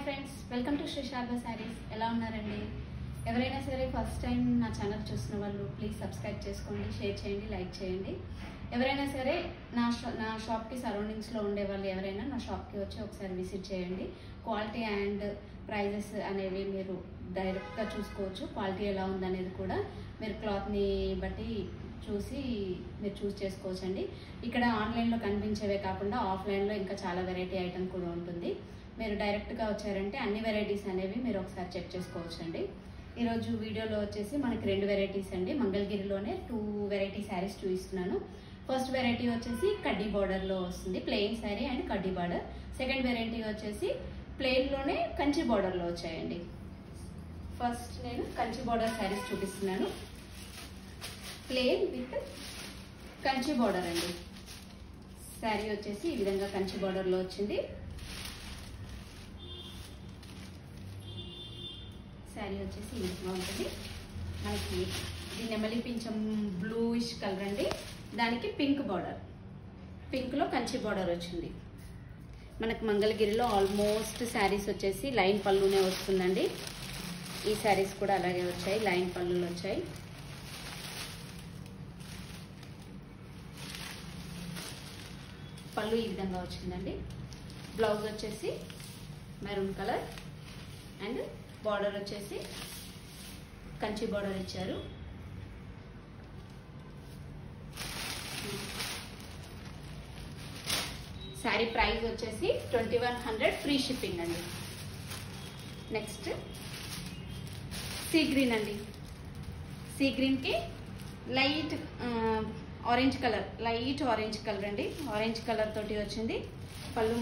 Friends, welcome to Shri Sharada sarees. ఎలా ఉన్నారండి? ఎవరైనా సరే ఫస్ట్ టైం నా ఛానల్ చూస్తున్న వాళ్ళు ప్లీజ్ సబ్స్క్రైబ్ చేసుకోండి, షేర్ చేయండి, లైక్ చేయండి. ఎవరైనా సరే నా షాప్కి సరౌండింగ్స్లో ఉండే వాళ్ళు ఎవరైనా నా షాప్కి వచ్చి ఒకసారి విజిట్ చేయండి. క్వాలిటీ అండ్ ప్రైజెస్ అనేవి మీరు డైరెక్ట్గా చూసుకోవచ్చు. క్వాలిటీ ఎలా ఉందనేది కూడా మీరు క్లాత్ని బట్టి చూసి మీరు చూస్ చేసుకోవచ్చండి. ఇక్కడ ఆన్లైన్లో కనిపించేవే కాకుండా ఆఫ్లైన్లో ఇంకా చాలా వెరైటీ ఐటమ్ కూడా ఉంటుంది. మీరు డైరెక్ట్గా వచ్చారంటే అన్ని వెరైటీస్ అనేవి మీరు ఒకసారి చెక్ చేసుకోవచ్చండి. ఈరోజు వీడియోలో వచ్చేసి మనకి 2 వెరైటీస్ అండి. మంగళగిరిలోనే 2 వెరైటీ శారీస్ చూపిస్తున్నాను. ఫస్ట్ వెరైటీ వచ్చేసి కడ్డీ బార్డర్లో వస్తుంది, ప్లెయిన్ శారీ అండ్ కడ్డీ బార్డర్. సెకండ్ వెరైటీ వచ్చేసి ప్లెయిన్లోనే కంచి బార్డర్లో వచ్చాయండి. ఫస్ట్ నేను కంచి బార్డర్ శారీస్ చూపిస్తున్నాను. ప్లెయిన్ విత్ కంచి బార్డర్ అండి. శారీ వచ్చేసి ఈ విధంగా కంచి బార్డర్లో వచ్చింది. శారీ వచ్చేసి ఈ విధంగా ఉంటుంది. మనకి ఇది నెమలి పింఛం బ్లూయిష్ కలర్ అండి. దానికి పింక్ బార్డర్, పింక్లో కంచి బార్డర్ వచ్చింది. మనకు మంగళగిరిలో ఆల్మోస్ట్ శారీస్ వచ్చేసి లైన్ పళ్ళునే వస్తుందండి. ఈ శారీస్ కూడా అలాగే వచ్చాయి, లైన్ పళ్ళులు వచ్చాయి. పళ్ళు ఈ విధంగా వచ్చిందండి. బ్లౌజ్ వచ్చేసి మెరూన్ కలర్ అండ్ బార్డర్ వచ్చేసి కంచి బార్డర్ ఇచ్చారు. శారీ ప్రైస్ వచ్చేసి 2100 ఫ్రీ షిప్పింగ్ అండి. నెక్స్ట్ సీ గ్రీన్ అండి. సీ గ్రీన్కి light orange colour, light orange colour అండి. ఆరెంజ్ కలర్ తోటి వచ్చింది. పళ్ళు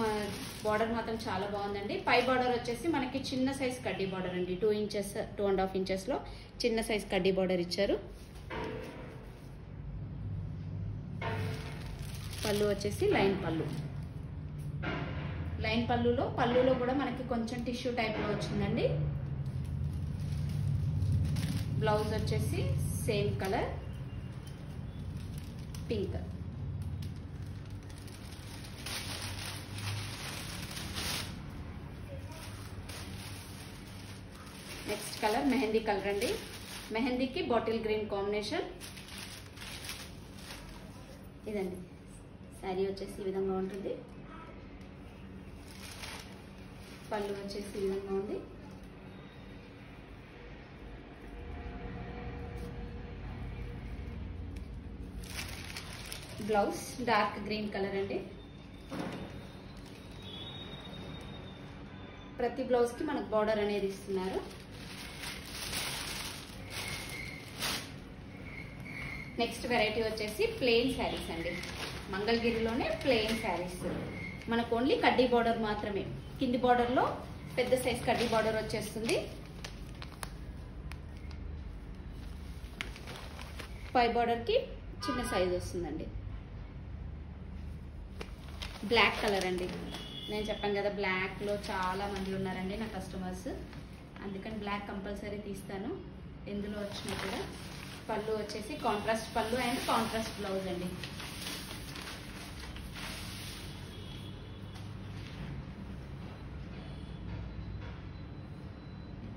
బార్డర్ మాత్రం చాలా బాగుందండి. పై బార్డర్ వచ్చేసి మనకి చిన్న సైజ్ కడ్డీ బార్డర్ అండి. 2 ఇంచెస్ 2.5 ఇంచెస్లో చిన్న సైజ్ కడ్డీ బార్డర్ ఇచ్చారు. పళ్ళు వచ్చేసి లైన్ పళ్ళు. లైన్ పళ్ళులో కూడా మనకి కొంచెం టిష్యూ టైప్లో వచ్చిందండి. బ్లౌజ్ వచ్చేసి same colour pink. Next colour mehndi colour అండి. మెహందీకి బాటిల్ గ్రీన్ కాంబినేషన్. ఇదండి శారీ వచ్చేసి ఈ విధంగా ఉంటుంది. పళ్ళు వచ్చేసి ఈ విధంగా ఉంది. బ్లౌజ్ డార్క్ గ్రీన్ కలర్ అండి. ప్రతి బ్లౌజ్కి మనకు బార్డర్ అనేది ఇస్తున్నారు. నెక్స్ట్ వెరైటీ వచ్చేసి ప్లెయిన్ శారీస్ అండి. మంగళగిరిలోనే ప్లెయిన్ శారీస్. మనకు ఓన్లీ కడ్డీ బార్డర్ మాత్రమే. కింది బార్డర్లో పెద్ద సైజ్ కడ్డీ బార్డర్ వచ్చేస్తుంది. పై బార్డర్కి చిన్న సైజ్ వస్తుందండి. బ్లాక్ కలర్ అండి. నేను చెప్పాను కదా, బ్లాక్లో చాలా మంది ఉన్నారండి నా కస్టమర్స్, అందుకని బ్లాక్ కంపల్సరీ తీస్తాను ఎందులో వచ్చినా కూడా. పళ్ళు వచ్చేసి కాంట్రాస్ట్ పళ్ళు అండ్ కాంట్రాస్ట్ బ్లౌజ్ అండి.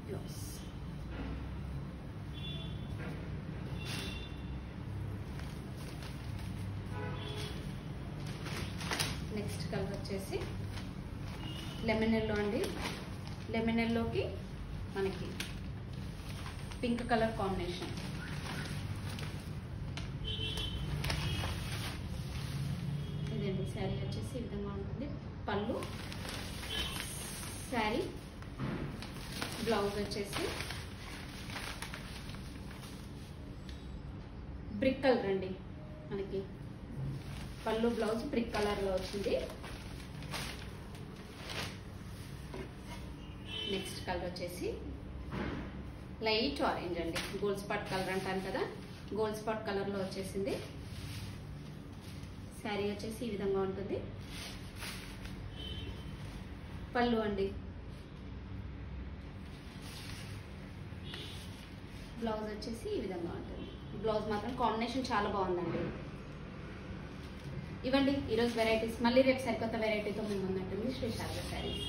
బ్లౌజ్ నెక్స్ట్ కలర్ వచ్చేసి లెమన్ ఎల్లో అండి. లెమన్ ఎల్లోకి మనకి పింక్ కలర్ కాంబినేషన్. ఇదండి శారీ వచ్చేసి ఈ విధంగా ఉంటుంది. పళ్ళు, శారీ, బ్లౌజ్ వచ్చేసి బ్రిక్ కలర్ అండి. మనకి పళ్ళు బ్లౌజ్ బ్రిక్ కలర్లో వచ్చింది. నెక్స్ట్ కలర్ వచ్చేసి లైట్ ఆరెంజ్ అండి. గోల్డ్ స్పాట్ కలర్ అంటాను కదా, గోల్డ్ స్పాట్ కలర్లో వచ్చేసింది. శారీ వచ్చేసి ఈ విధంగా ఉంటుంది. పళ్ళు అండి. బ్లౌజ్ వచ్చేసి ఈ విధంగా ఉంటుంది. బ్లౌజ్ మాత్రం కాంబినేషన్ చాలా బాగుందండి. ఇవ్వండి ఈరోజు వెరైటీస్. మళ్ళీ రేపు సరికొత్త వెరైటీతో మేము ఉన్నట్టుంది శ్రీ శారదా శారీస్.